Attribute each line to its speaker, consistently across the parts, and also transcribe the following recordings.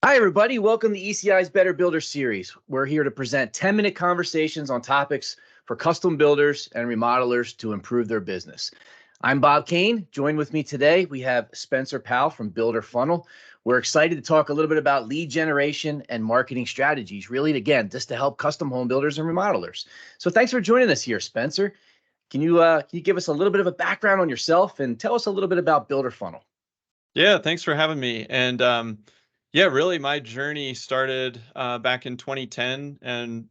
Speaker 1: Hi, everybody. Welcome to ECI's Better Builder series. We're here to present 10-minute conversations on topics for custom builders and remodelers to improve their business. I'm Bob Cain. Joined with me today, we have Spencer Powell from Builder Funnel. We're excited to talk a little bit about lead generation and marketing strategies, really, again, just to help custom home builders and remodelers. So thanks for joining us here, Spencer. Can you give us a little bit of a background on yourself and tell us a little bit about Builder Funnel?
Speaker 2: Yeah, thanks for having me. And yeah, really, my journey started back in 2010 and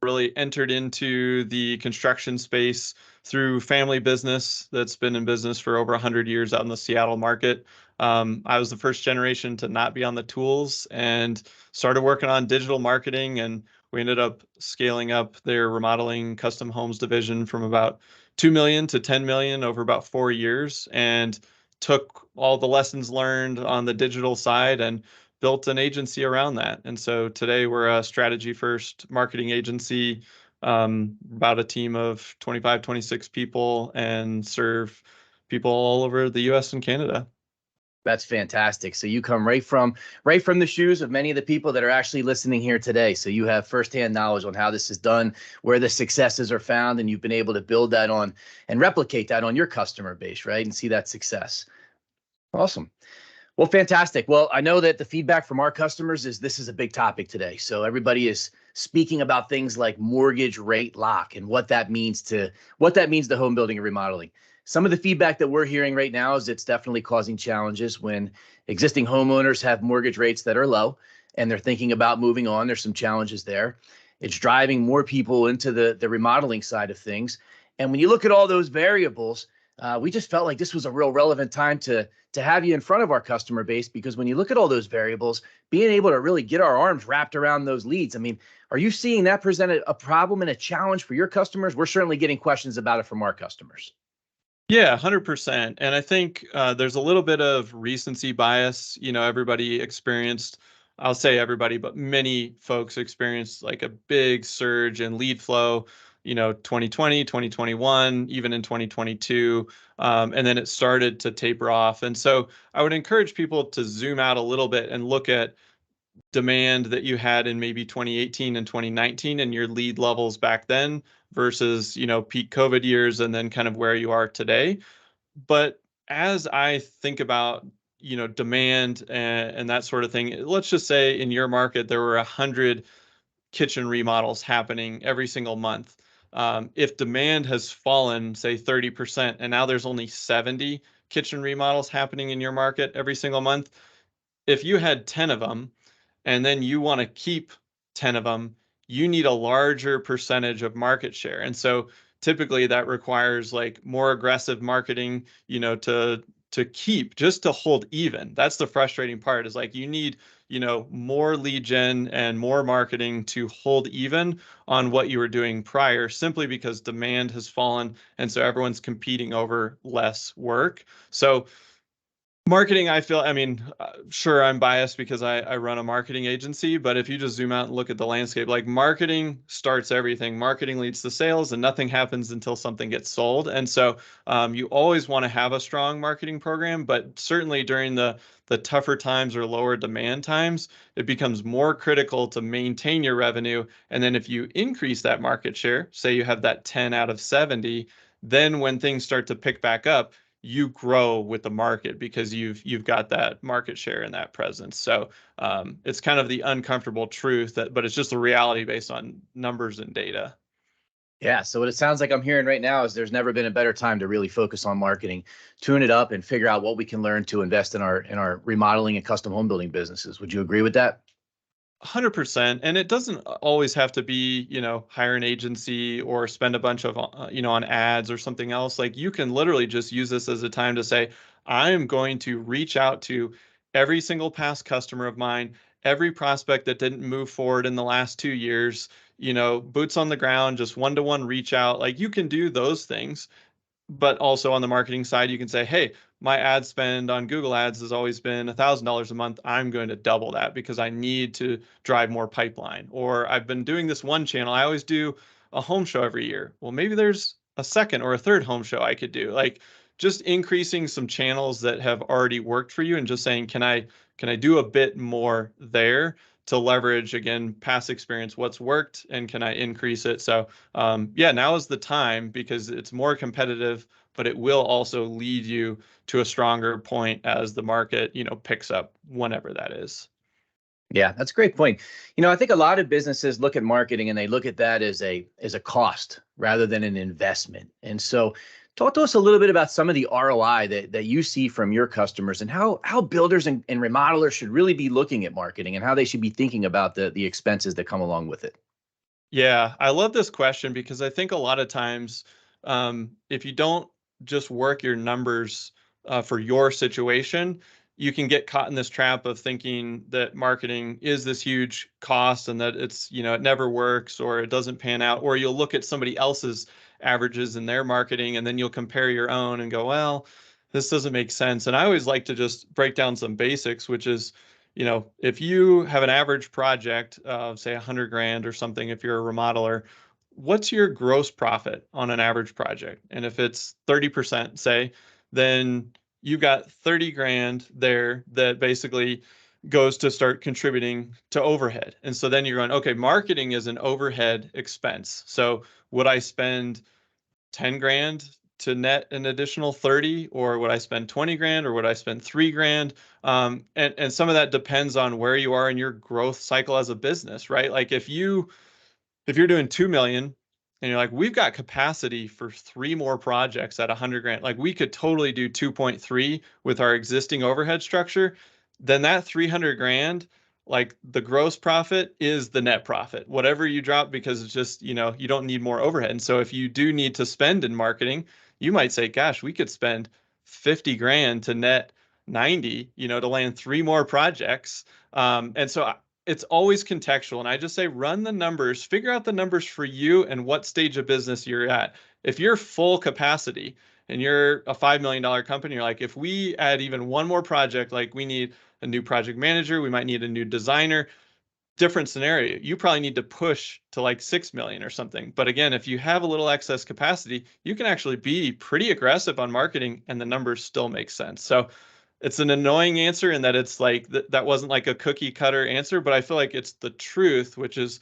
Speaker 2: really entered into the construction space through family business that's been in business for over 100 years out in the Seattle market. I was the first generation to not be on the tools and started working on digital marketing, and we ended up scaling up their remodeling custom homes division from about 2 million to 10 million over about 4 years, and took all the lessons learned on the digital side and built an agency around that. And so today we're a strategy first marketing agency, about a team of 25, 26 people, and serve people all over the US and Canada.
Speaker 1: That's fantastic. So you come right from the shoes of many of the people that are actually listening here today. So you have firsthand knowledge on how this is done, where the successes are found, and you've been able to build that on and replicate that on your customer base, right? And see that success. Awesome. Well, fantastic. Well, I know that the feedback from our customers is this is a big topic today. So everybody is speaking about things like mortgage rate lock and what that means to home building and remodeling. Some of the feedback that we're hearing right now is it's definitely causing challenges when existing homeowners have mortgage rates that are low and they're thinking about moving on. There's some challenges there. It's driving more people into the remodeling side of things. And when you look at all those variables, we just felt like this was a real relevant time to have you in front of our customer base, because when you look at all those variables, being able to really get our arms wrapped around those leads. I mean, are you seeing that present a problem and a challenge for your customers? We're certainly getting questions about it from our customers.
Speaker 2: Yeah, 100%. And I think there's a little bit of recency bias. Everybody experienced, I'll say everybody, but many folks experienced like a big surge in lead flow, 2020, 2021, even in 2022. And then it started to taper off. And so I would encourage people to zoom out a little bit and look at demand that you had in maybe 2018 and 2019 and your lead levels back then versus, peak COVID years and then kind of where you are today. But as I think about, demand and that sort of thing, let's just say in your market, there were 100 kitchen remodels happening every single month. If demand has fallen, say 30%, and now there's only 70 kitchen remodels happening in your market every single month, if you had 10 of them, and then you want to keep 10 of them, you need a larger percentage of market share. And so typically that requires like more aggressive marketing, to keep, just to hold even. That's the frustrating part, is like you need, more lead gen and more marketing to hold even on what you were doing prior, simply because demand has fallen. And so everyone's competing over less work. So marketing, sure, I'm biased because I run a marketing agency, but if you just zoom out and look at the landscape, like marketing starts everything. Marketing leads to sales, and nothing happens until something gets sold. And so you always want to have a strong marketing program, but certainly during the tougher times or lower demand times, it becomes more critical to maintain your revenue. And then if you increase that market share, say you have that 10 out of 70, then when things start to pick back up, you grow with the market because you've got that market share and that presence. So it's kind of the uncomfortable truth but it's just a reality based on numbers and data.
Speaker 1: Yeah. So what it sounds like I'm hearing right now is there's never been a better time to really focus on marketing, tune it up, and figure out what we can learn to invest in our remodeling and custom home building businesses. Would you agree with that?
Speaker 2: 100%. And it doesn't always have to be, hire an agency or spend a bunch of, on ads or something else. Like you can literally just use this as a time to say, I am going to reach out to every single past customer of mine, every prospect that didn't move forward in the last 2 years, boots on the ground, just one-to-one reach out. Like you can do those things. But also on the marketing side, you can say, hey, my ad spend on Google Ads has always been $1,000 a month. I'm going to double that because I need to drive more pipeline. Or I've been doing this one channel. I always do a home show every year. Well, maybe there's a second or a third home show I could do. Like just increasing some channels that have already worked for you and just saying, can I can I do a bit more there to leverage, again, past experience, what's worked, and can I increase it? So yeah, now is the time because it's more competitive, but it will also lead you to a stronger point as the market, picks up whenever that is.
Speaker 1: Yeah, that's a great point. I think a lot of businesses look at marketing and they look at that as a cost rather than an investment. And so talk to us a little bit about some of the ROI that you see from your customers and how builders and remodelers should really be looking at marketing and how they should be thinking about the expenses that come along with it.
Speaker 2: Yeah, I love this question because I think a lot of times, if you don't just work your numbers for your situation, you can get caught in this trap of thinking that marketing is this huge cost and that it's, it never works or it doesn't pan out, or you'll look at somebody else's averages in their marketing and then you'll compare your own and go, well, this doesn't make sense. And I always like to just break down some basics, which is, if you have an average project of say 100 grand or something, if you're a remodeler, what's your gross profit on an average project? And if it's 30%, say, then you've got 30 grand there that basically goes to start contributing to overhead. And so then you're going, okay, marketing is an overhead expense. So would I spend 10 grand to net an additional 30, or would I spend 20 grand, or would I spend 3 grand? And some of that depends on where you are in your growth cycle as a business, right? Like if you're doing 2 million and you're like, we've got capacity for 3 more projects at 100 grand, like we could totally do 2.3 with our existing overhead structure, then that 300 grand, like the gross profit is the net profit, whatever you drop, because it's just, you don't need more overhead. And so if you do need to spend in marketing, you might say, gosh, we could spend 50 grand to net 90, to land 3 more projects. And so it's always contextual. And I just say, run the numbers, figure out the numbers for you and what stage of business you're at. If you're full capacity and you're a $5 million company, you're like, if we add even 1 more project, like we need a new project manager, we might need a new designer, different scenario. You probably need to push to like 6 million or something. But again, if you have a little excess capacity, you can actually be pretty aggressive on marketing and the numbers still make sense. So it's an annoying answer in that it's like that wasn't like a cookie cutter answer, but I feel like it's the truth, which is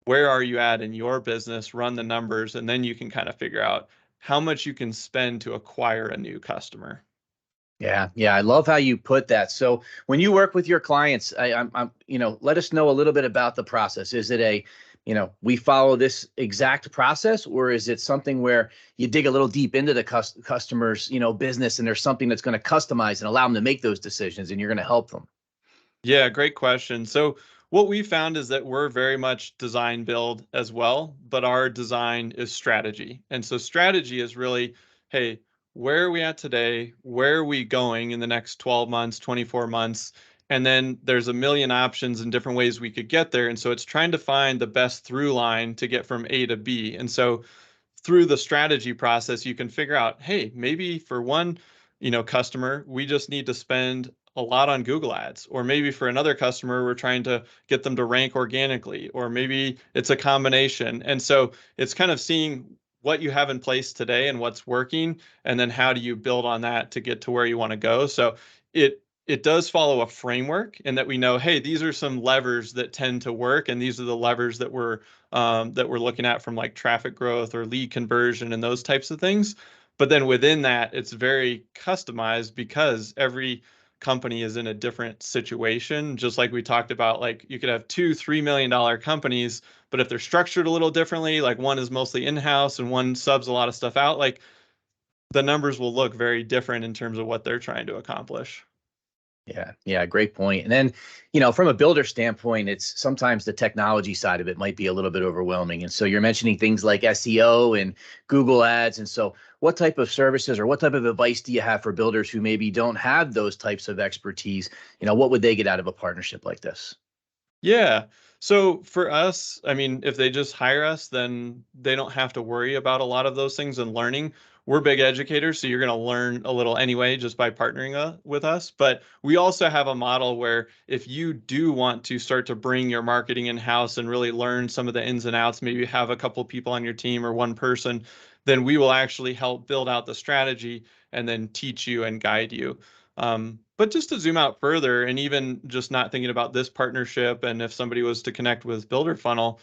Speaker 2: where are you at in your business, run the numbers, and then you can kind of figure out how much you can spend to acquire a new customer.
Speaker 1: Yeah, yeah, I love how you put that. So when you work with your clients, let us know a little bit about the process. Is it we follow this exact process, or is it something where you dig a little deep into the customer's, business, and there's something that's going to customize and allow them to make those decisions, and you're going to help them?
Speaker 2: Yeah, great question. So what we found is that we're very much design build as well, but our design is strategy. And so strategy is really, hey, where are we at today? Where are we going in the next 12 months, 24 months? And then there's a million options and different ways we could get there. And so it's trying to find the best through line to get from A to B. And so through the strategy process, you can figure out, hey, maybe for one, customer, we just need to spend a lot on Google Ads, or maybe for another customer, we're trying to get them to rank organically, or maybe it's a combination. And so it's kind of seeing what you have in place today and what's working, and then how do you build on that to get to where you want to go. So it does follow a framework in that we know, hey, these are some levers that tend to work, and these are the levers that we're looking at from like traffic growth or lead conversion and those types of things. But then within that, it's very customized because every company is in a different situation. Just like we talked about, like you could have $2-3 million companies, but if they're structured a little differently, like one is mostly in-house and one subs a lot of stuff out, like the numbers will look very different in terms of what they're trying to accomplish.
Speaker 1: Yeah, yeah, great point. And then, from a builder standpoint, it's sometimes the technology side of it might be a little bit overwhelming. And so you're mentioning things like SEO and Google Ads. And so what type of services or what type of advice do you have for builders who maybe don't have those types of expertise? What would they get out of a partnership like this?
Speaker 2: Yeah. So for us, I mean, if they just hire us, then they don't have to worry about a lot of those things and learning. We're big educators, so you're going to learn a little anyway just by partnering with us. But we also have a model where if you do want to start to bring your marketing in-house and really learn some of the ins and outs, maybe have a couple people on your team or one person, then we will actually help build out the strategy and then teach you and guide you. But just to zoom out further, and even just not thinking about this partnership, and if somebody was to connect with Builder Funnel,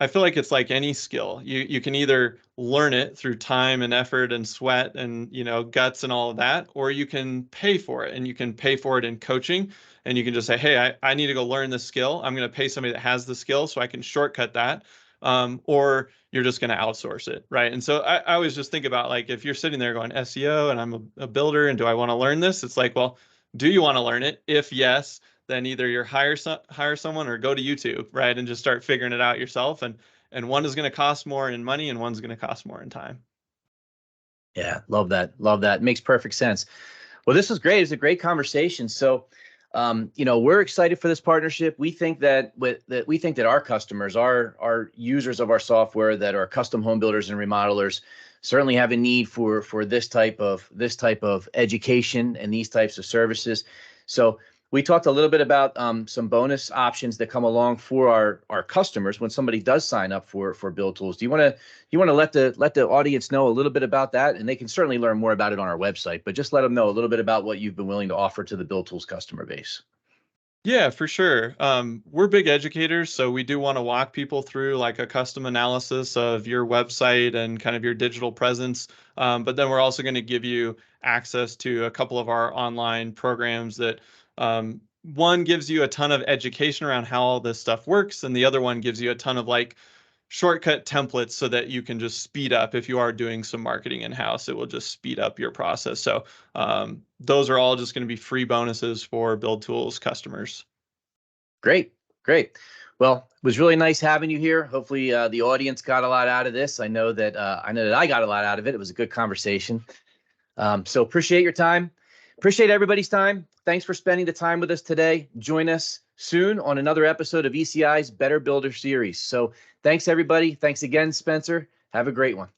Speaker 2: I feel like it's like any skill. You can either learn it through time and effort and sweat and guts and all of that, or you can pay for it, and you can pay for it in coaching, and you can just say, hey, I need to go learn this skill. I'm going to pay somebody that has the skill so I can shortcut that. Or you're just going to outsource it, right? And so I always just think about, like, if you're sitting there going SEO and I'm a builder and do I want to learn this? It's like, well, do you want to learn it? If yes, then either you're hire someone or go to YouTube, right, and just start figuring it out yourself. And one is going to cost more in money, and one's going to cost more in time.
Speaker 1: Yeah, love that. Love that. Makes perfect sense. Well, this was great. It was a great conversation. So, we're excited for this partnership. We think that our customers, our users of our software that are custom home builders and remodelers, certainly have a need for this type of education and these types of services. So we talked a little bit about some bonus options that come along for our customers when somebody does sign up for Build Tools. Do you want to let the audience know a little bit about that? And they can certainly learn more about it on our website, but just let them know a little bit about what you've been willing to offer to the Build Tools customer base.
Speaker 2: Yeah, for sure. We're big educators, so we do want to walk people through like a custom analysis of your website and kind of your digital presence. But then we're also going to give you access to a couple of our online programs that one gives you a ton of education around how all this stuff works, and the other one gives you a ton of like shortcut templates so that you can just speed up. If you are doing some marketing in-house, it will just speed up your process. So those are all just going to be free bonuses for Build Tools customers.
Speaker 1: Great. Well, it was really nice having you here. Hopefully the audience got a lot out of this. I know that I got a lot out of it. It was a good conversation. So appreciate your time. Appreciate everybody's time. Thanks for spending the time with us today. Join us soon on another episode of ECI's Better Builder series. So thanks, everybody. Thanks again, Spencer. Have a great one.